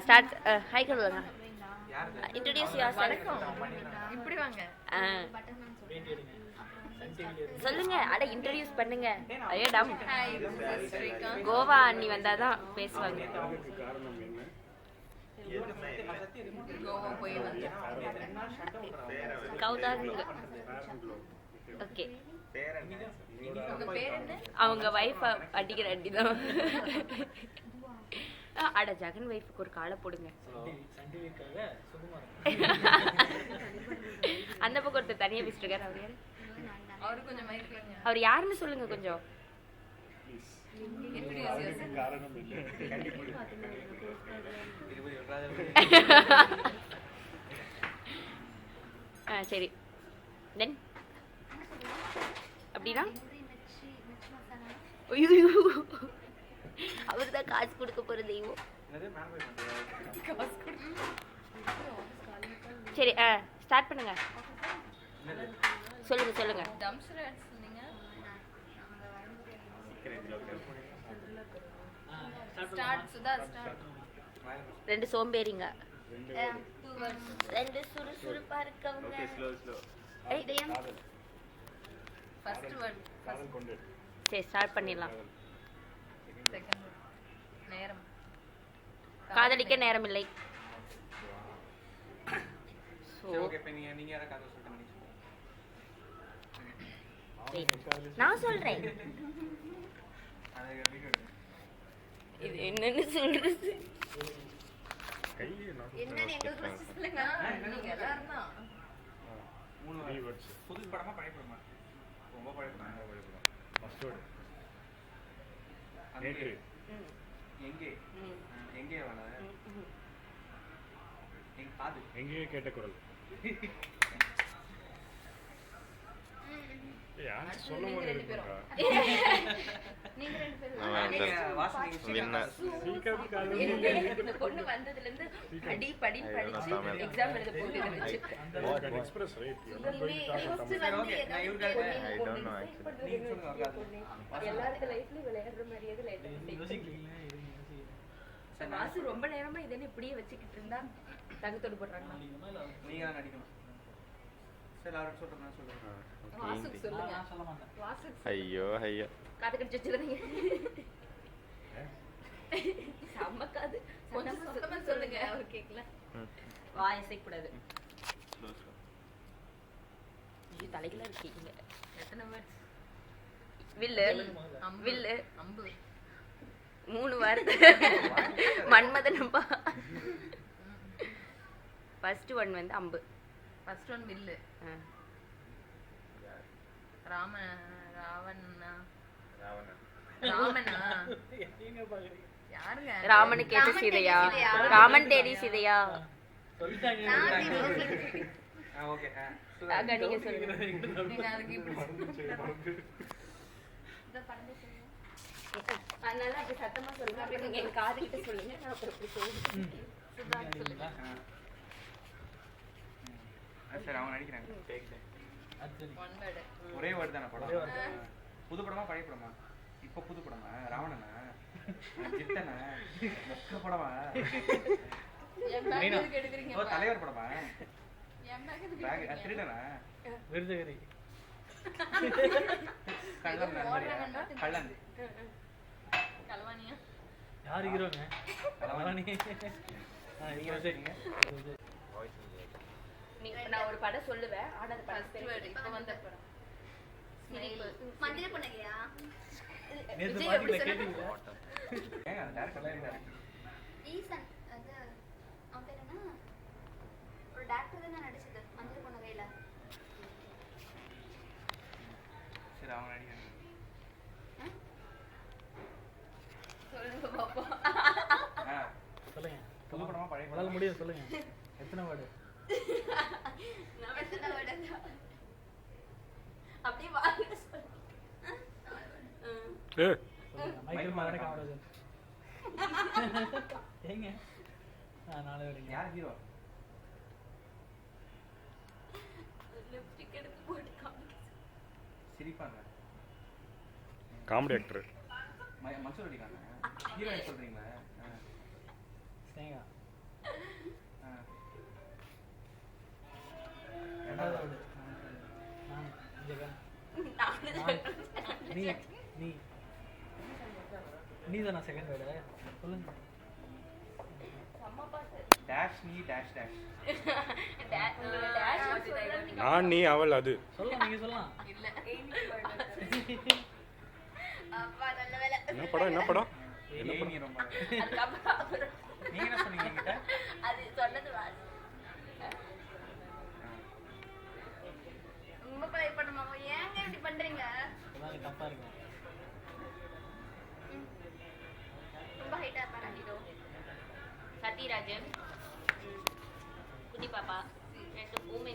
Start. Hi சொல்லுங்க. Introduce yourself. இப்படி வாங்க. சொல்லுங்க. அட இன்ட்ரோடியூஸ் பண்ணுங்க. ஐயோ டம். கோவா அண்ணி வந்தாதான் பேசுவாங்க. கோவா போய் வந்து கௌதாங்க. ஓகே. உங்க பேர் என்ன? அவங்க வைஃப் அடிக்கிற அடி தான். அட ஜெகன் வைஃப்க்கு ஒரு காலை போடுங்க. அந்த பக்கம் ஒருத்தர் தனியா பேசிட்டு இருக்காரு. அவர் யாரு? அவரு கொஞ்சம் மைக்ல அவர் யாருன்னு சொல்லுங்க கொஞ்சம். சரி தென் அப்படின்னா அவர் தான் காசு கொடுக்க போற தெய்வம். சரி ஸ்டார்ட் பண்ணுங்க. சொல்லுங்க சொல்லுங்க. டம்ஸ்டர் ஆட் சொன்னீங்க. Start Sudha start. ரெண்டு சோம்பேறிங்க, ரெண்டு சுறுசுறுப்பா இருக்கவங்க. இதயம் ஃபர்ஸ்ட் வேர்ட் சரி ஸ்டார்ட் பண்ணிடலாம். செகண்ட் நேரம். காதலிக்க நேரம் இல்லை. நான் சொல்றேன். இது என்னன்னு சொல்றது? என்னன்னு எங்களுக்கு ஃபர்ஸ்ட் சொல்லுங்க. நீங்க எல்லாரும் தான். புது படமா பழைய படமா? ரொம்ப பழைய படம். ஃபர்ஸ்ட் வேர்ட் நேற்று. எங்கே எங்கே வள எங்க காது எங்கே கேட்ட குரல். யார் சொல்லுங்க ரெண்டு பேரும். நீங்க ரெண்டு பேரும் நீங்க வாசனை வின்னர். இந்த பொண்ணு வந்ததுல இருந்து அடி படி படிச்சு எக்ஸாம் எழுத போட்டு இருந்துச்சு. அந்த express right. I don't know actually. எல்லாரும் லைஃப்ல விளையாடுற மாதிரி எது லைஃப் வாசு ரொம்ப நேரமா இதே இப்படியே வச்சுக்கிட்டு இருந்தா தங்கத்தோடு போடுறாங்க. நீங்க தான் நடிக்கணும். சரி அவருக்கு சொல்றேன். நான் சொல்றேன். வாசுக்கு சொல்லுங்க. நான் சொல்ல மாட்டேன். வாசுக்கு. ஐயோ ஐயோ காது கடிச்சு வச்சிருந்தீங்க. சம்மக்காது கொஞ்சம் சுத்தமா சொல்லுங்க. அவர் கேக்கல. வாய் அசைக்க கூடாது. நீ தலையில இருக்கீங்க. எத்தனை வேர்ட்ஸ்? வில்லு வில்லு அம்பு 3 வார்த்தை. மன்மதனம்பா. ஃபர்ஸ்ட் ஒன் வந்து அம்பு. ஃபர்ஸ்ட் ஒன் வில்லு. ராமனா யாருங்க? ராமனு கேட்ட சீதையா? ராமன் தேடி சீதையா? ஓகே அங்க நீங்க சொல்லுங்க. நீங்க அதுக்கு இப்படி அதனால அப்படி சத்தமா சொல்லுங்க. அப்படி நீங்க என் காது கிட்ட சொல்லுங்க. நான் அப்புறம் இப்படி சொல்லுங்க. சுதா சொல்லுங்க. சரி அவன் நடிக்கிறாங்க. One word. ஒரே வேர்ட் தான படம்? புது படமா பழைய படமா? இப்போ புது படமா? ராவணனா? ஜித்தனா? மொக்க படமா? எம்மா கேக்குறீங்க. ஓ தலைவர் படமா? எம்மா கேக்குறீங்க. பேக் திருடனா? விருதுகிரி. கள்ளன். கல்வானியா? யார் ஹீரோங்க? கல்வானி. நீங்க வச்சிருக்கீங்க. நீங்க நான் ஒரு படம் சொல்லுவேன். ஆனா அது ஃபர்ஸ்ட் வேர்ட் இப்போ வந்த படம். மந்திர பண்ணலையா? நேத்து பாத்தீங்களா கேட்டீங்களா? ஏங்க அந்த டைரக்டர் எல்லாம் ஈசன் அது அவன் பேர் என்ன? ஒரு டாக்டர் தான் நடிச்சது மந்திர பொண்ணு கையில. சரி அவன் நடிக்கிறாங்க. சொல்லுங்க பாப்பா. சொல்லுங்க. புது படமா பழைய உங்களால படமா? முடியும் சொல்லுங்க. எத்தனை வேர்டு? நான் எத்தனை வேர்டு? அப்படியே வாங்க சொல்லுங்க. மைக்கேல் மாரே காமராஜர். ஏங்க? நாலு வேர்டுங்க. யார் ஹீரோ? லிப்ஸ்டிக் எடுத்து போட்டு காமிக்க. சிரிப்பாங்க. காமெடி ஆக்டர் மன்சூர் அடிக்காங்க. ஹீரோயின் சொல்றீங்களா? ஸ்னேகா. நீ நீ தானா செகண்ட் வேர்டு சொல்லுங்க. அம்மா பாத்து டேஷ் நீ டேஷ் டேஷ் டேஷ் சொல்றது நான் நீ அவள் அது சொல்லலாம், நீங்க சொல்லலாம். இல்ல அப்பா நல்ல வேலை. என்ன படம் என்ன படம் ஏய் நீ ரொம்ப அதுக்கப்புறம் நீங்க என்ன சொன்னீங்க என்கிட்ட? அது சொன்னது வாசி ரொம்ப ட்ரை பண்ண